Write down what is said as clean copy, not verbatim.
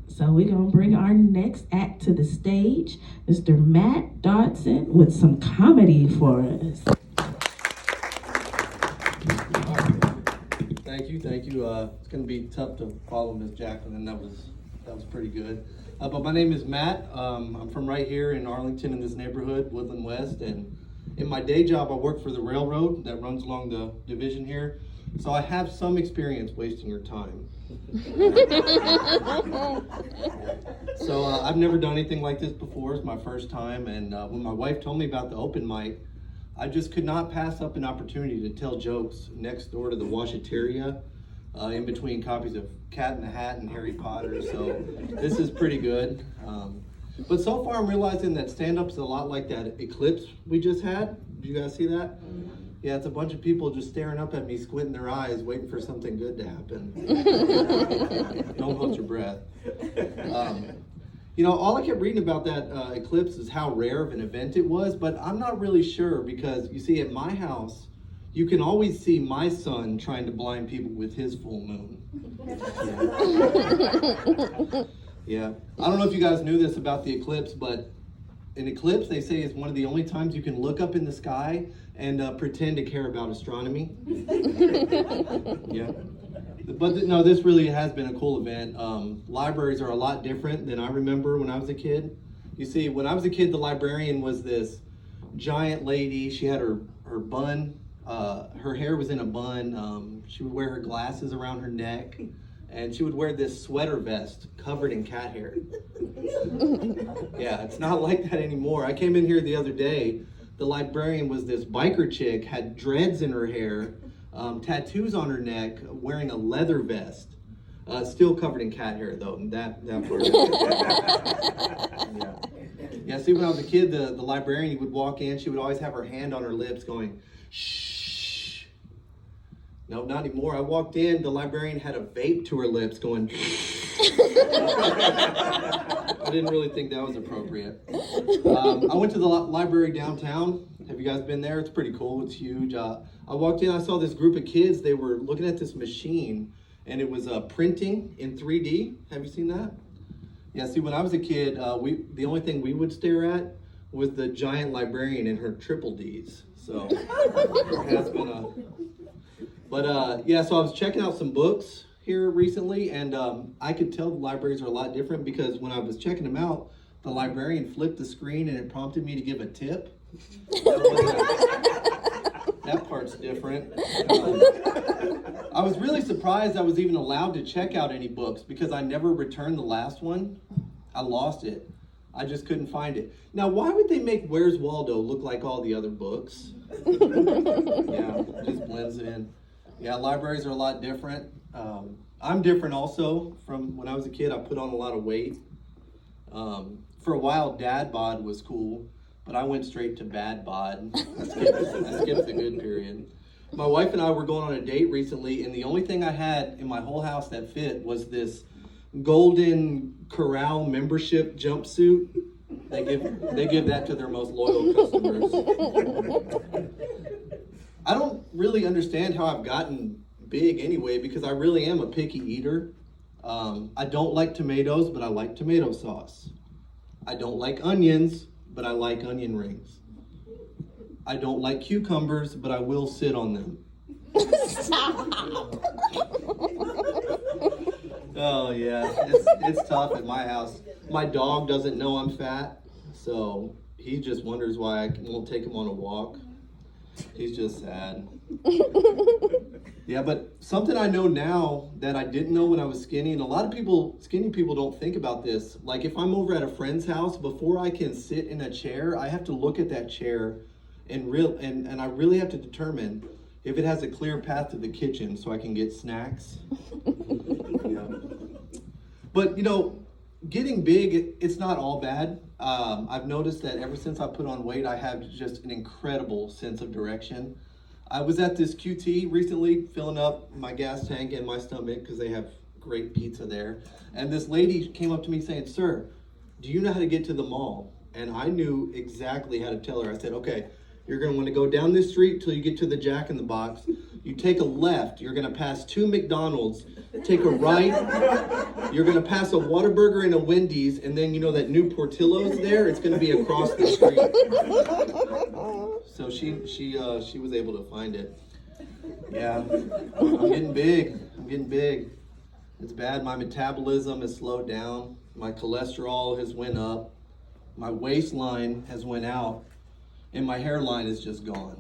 So we're going to bring our next act to the stage, Mr. Matt Dodson, with some comedy for us. Thank you. It's going to be tough to follow Miss Jacqueline. That was pretty good. But my name is Matt. I'm from right here in Arlington in this neighborhood, Woodland West, and in my day job I work for the railroad that runs along the division here. So I have some experience wasting your time. So I've never done anything like this before. It's my first time, and when my wife told me about the open mic, I just could not pass up an opportunity to tell jokes next door to the washateria, in between copies of Cat in the Hat and Harry Potter. So this is pretty good. But so far I'm realizing that stand-up's a lot like that eclipse we just had. Did you guys see that? Yeah, it's a bunch of people just staring up at me, squinting their eyes, waiting for something good to happen. Don't hold your breath. All I kept reading about that eclipse is how rare of an event it was, but I'm not really sure because, you see, at my house, you can always see my son trying to blind people with his full moon. Yeah. I don't know if you guys knew this about the eclipse, but an eclipse, they say, is one of the only times you can look up in the sky and pretend to care about astronomy. Yeah. But no, this really has been a cool event. Libraries are a lot different than I remember when I was a kid. You see, when I was a kid, the librarian was this giant lady. She had her bun, her hair was in a bun. She would wear her glasses around her neck, and she would wear this sweater vest covered in cat hair. Yeah, it's not like that anymore. I came in here the other day. The librarian was this biker chick, had dreads in her hair, tattoos on her neck, wearing a leather vest, still covered in cat hair though. That part. Yeah. Yeah. See, when I was a kid, the librarian would walk in. She would always have her hand on her lips, going, "Shh." No, not anymore. I walked in. The librarian had a vape to her lips, going. I didn't really think that was appropriate. I went to the library downtown. Have you guys been there? It's pretty cool. It's huge. I walked in. I saw this group of kids. They were looking at this machine, and it was printing in 3D. Have you seen that? Yeah. See, when I was a kid, the only thing we would stare at was the giant librarian in her triple Ds. So it has been a. But yeah. So I was checking out some books here recently, and I could tell the libraries are a lot different because when I was checking them out, the librarian flipped the screen and it prompted me to give a tip. That part's different. I was really surprised I was even allowed to check out any books because I never returned the last one. I lost it. I just couldn't find it. Now, why would they make Where's Waldo look like all the other books? Yeah, it just blends in. Yeah, libraries are a lot different. I'm different also from when I was a kid. I put on a lot of weight. For a while, dad bod was cool, but I went straight to bad bod. I skipped the good period. My wife and I were going on a date recently, and the only thing I had in my whole house that fit was this Golden Corral membership jumpsuit. They give that to their most loyal customers. I don't really understand how I've gotten big anyway, because I really am a picky eater. I don't like tomatoes, but I like tomato sauce. I don't like onions, but I like onion rings. I don't like cucumbers, but I will sit on them. Oh yeah, it's tough at my house. My dog doesn't know I'm fat, so he just wonders why I won't take him on a walk. He's just sad. Yeah, but something I know now that I didn't know when I was skinny, and a lot of skinny people don't think about this. Like if I'm over at a friend's house, before I can sit in a chair, I have to look at that chair and I really have to determine if it has a clear path to the kitchen so I can get snacks. Yeah. But getting big, it's not all bad. I've noticed that ever since I put on weight, I have just an incredible sense of direction. I was at this QT recently, filling up my gas tank and my stomach because they have great pizza there. And this lady came up to me saying, "Sir, do you know how to get to the mall?" And I knew exactly how to tell her. I said, "Okay, you're going to want to go down this street till you get to the Jack in the Box. You take a left, you're gonna pass 2 McDonald's. Take a right, you're gonna pass a Whataburger and a Wendy's, and then you know that new Portillo's there? It's gonna be across the street. So she was able to find it. Yeah, I'm getting big. I'm getting big. It's bad. My metabolism has slowed down. My cholesterol has went up. My waistline has went out, and my hairline is just gone.